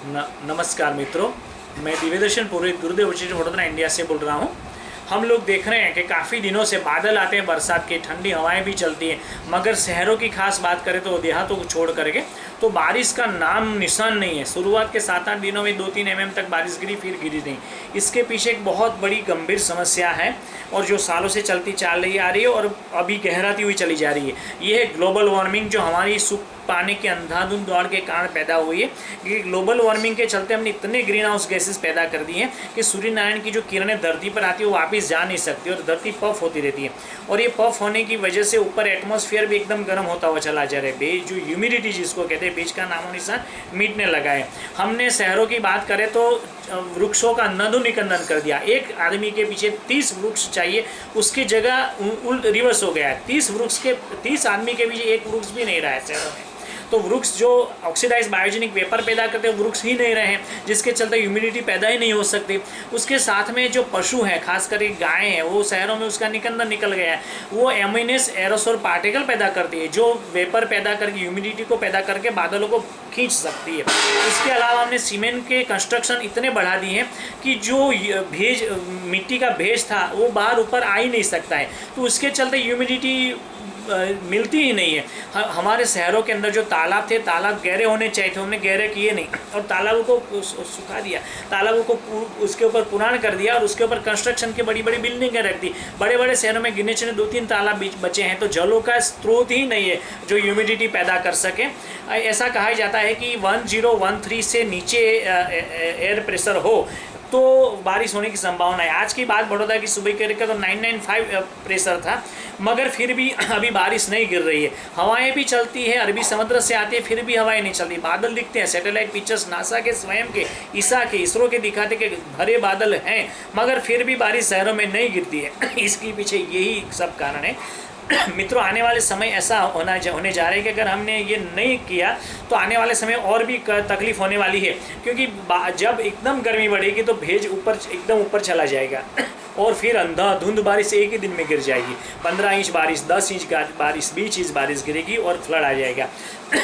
नमस्कार मित्रों, मैं दिव्यदर्शन पुरोहित गुरुदेव विशेष वडोदरा इंडिया से बोल रहा हूँ। हम लोग देख रहे हैं कि काफ़ी दिनों से बादल आते हैं, बरसात की ठंडी हवाएं भी चलती हैं, मगर शहरों की खास बात करें तो देहातों को छोड़ करके तो बारिश का नाम निशान नहीं है। शुरुआत के 7-8 दिनों में 2-3 mm तक बारिश गिरी, फिर गिरी नहीं। इसके पीछे एक बहुत बड़ी गंभीर समस्या है और जो सालों से चलती चाल रही आ रही है और अभी गहराती हुई चली जा रही है। ये है ग्लोबल वार्मिंग, जो हमारी सुख पाने के अंधाधुंध दौड़ के कारण पैदा हुई है। कि ग्लोबल वार्मिंग के चलते हमने इतने ग्रीन हाउस गैसेस पैदा कर दिए हैं कि सूर्य नारायण की जो किरणें धरती पर आती है वो वापस जा नहीं सकती और धरती पफ होती रहती है। और ये पफ होने की वजह से ऊपर एटमॉस्फेयर भी एकदम गर्म होता हुआ चला जा रहा है। बेज जो ह्यूमिडिटी जिसको कहते हैं, बेज का नामो निशान मिटने लगा है। हमने शहरों की बात करें तो वृक्षों का नदोनिकंदन कर दिया। एक आदमी के पीछे 30 वृक्ष चाहिए, उसकी जगह उल्ट रिवर्स हो गया है। 30 आदमी के पीछे एक वृक्ष भी नहीं रहा है शहरों में। तो वृक्ष जो ऑक्सीडाइज बायोजेनिक वेपर पैदा करते हैं, वृक्ष ही नहीं रहे हैं, जिसके चलते ह्यूमिडिटी पैदा ही नहीं हो सकती। उसके साथ में जो पशु हैं, खास करके गाय हैं, वो शहरों में उसका निकंदन निकल गया है। वो एमिनस एरोसोल पार्टिकल पैदा करती है, जो वेपर पैदा करके ह्यूमिडिटी को पैदा करके बादलों को खींच सकती है। इसके अलावा हमने सीमेंट के कंस्ट्रक्शन इतने बढ़ा दिए हैं कि जो भेज मिट्टी का भेज था वो बाहर ऊपर आ ही नहीं सकता है। तो उसके चलते ह्यूमिडिटी मिलती ही नहीं है। हमारे शहरों के अंदर जो तालाब थे, तालाब गहरे होने चाहिए थे, हमने गहरे किए नहीं और तालाबों को सुखा दिया, तालाबों को उसके ऊपर पुरान कर दिया और उसके ऊपर कंस्ट्रक्शन की बड़ी बड़ी बिल्डिंगें रख दी। बड़े बड़े शहरों में गिने चुने 2-3 तालाब बचे हैं। तो जलों का स्रोत ही नहीं है जो ह्यूमिडिटी पैदा कर सके। ऐसा कहा जाता है कि 1013 से नीचे एयर प्रेशर हो तो बारिश होने की संभावना है। आज की बात बड़ौदा की सुबह के तो 995 प्रेशर था, मगर फिर भी अभी बारिश नहीं गिर रही है। हवाएं भी चलती है, अरबी समुद्र से आती है, फिर भी हवाएं नहीं चलती। बादल दिखते हैं, सैटेलाइट पिक्चर्स नासा के स्वयं के, ईसा के, इसरो के दिखाते कि भरे बादल हैं, मगर फिर भी बारिश शहरों में नहीं गिरती है। इसके पीछे यही सब कारण है। मित्रों, आने वाले समय ऐसा होने जा रहा है कि अगर हमने ये नहीं किया तो आने वाले समय और भी तकलीफ होने वाली है, क्योंकि जब एकदम गर्मी बढ़ेगी तो भेज एकदम ऊपर चला जाएगा और फिर अंधाधुंध बारिश एक ही दिन में गिर जाएगी। 15 इंच बारिश, 10 इंच बारिश, 20 इंच बारिश गिरेगी और फ्लड आ जाएगा।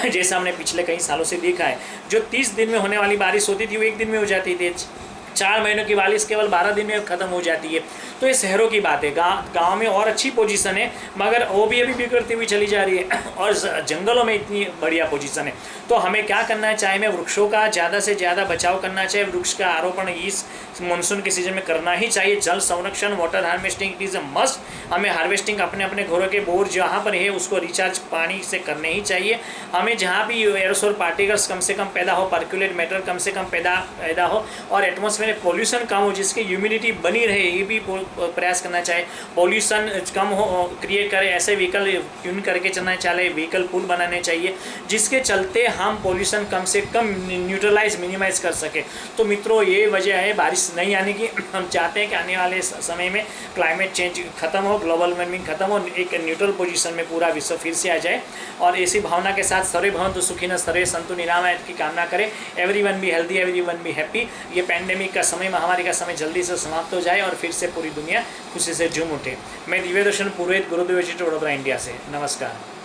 जैसा हमने पिछले कई सालों से देखा है, जो 30 दिन में होने वाली बारिश होती थी वो एक दिन में हो जाती थी। 4 महीनों की बारिश केवल 12 दिन में ख़त्म हो जाती है। तो ये शहरों की बात है। गांव में और अच्छी पोजीशन है, मगर वो भी अभी बिगड़ती हुई चली जा रही है और जंगलों में इतनी बढ़िया पोजीशन है। तो हमें क्या करना चाहिए? हमें वृक्षों का ज़्यादा से ज़्यादा बचाव करना चाहिए। वृक्ष का आरोपण इस मानसून के सीजन में करना ही चाहिए। जल संरक्षण, water harvesting, it is a must. हमें हार्वेस्टिंग अपने अपने घरों के बोर जहाँ पर है उसको रिचार्ज पानी से करने ही चाहिए। हमें जहाँ भी एरोसोल पार्टिकल्स कम से कम पैदा हो, पर्कुलेट मैटर कम से कम पैदा हो और एटमॉस्फेयर में पोल्यूशन कम हो, जिसकी ह्यूमिडिटी बनी रहे, ये भी प्रयास करना चाहिए। पोल्यूशन कम हो क्रिएट करे, ऐसे व्हीकल ट्यून करके चलना चाहिए, व्हीकल पुल बनाने चाहिए, जिसके चलते हम पोल्यूशन कम से कम न्यूट्रलाइज, मिनिमाइज कर सके। तो मित्रों, ये वजह है बारिश नहीं आने की। हम चाहते हैं कि आने वाले समय में क्लाइमेट चेंज खत्म हो, ग्लोबल वार्मिंग खत्म हो, एक न्यूट्रल पोजीशन में पूरा विश्व फिर से आ जाए। और ऐसी भावना के साथ सर्वे भवन्तु सुखिनः सर्वे सन्तु निरामया की कामना करें। Everyone be healthy, everyone be happy. ये पैंडेमिक का समय, महामारी का समय जल्दी से समाप्त हो जाए और फिर से पूरी दुनिया खुशी से झूम उठे। मैं दिव्यदर्शन पुरोहित गुरुदेव विशेष वडोदरा इंडिया से। नमस्कार।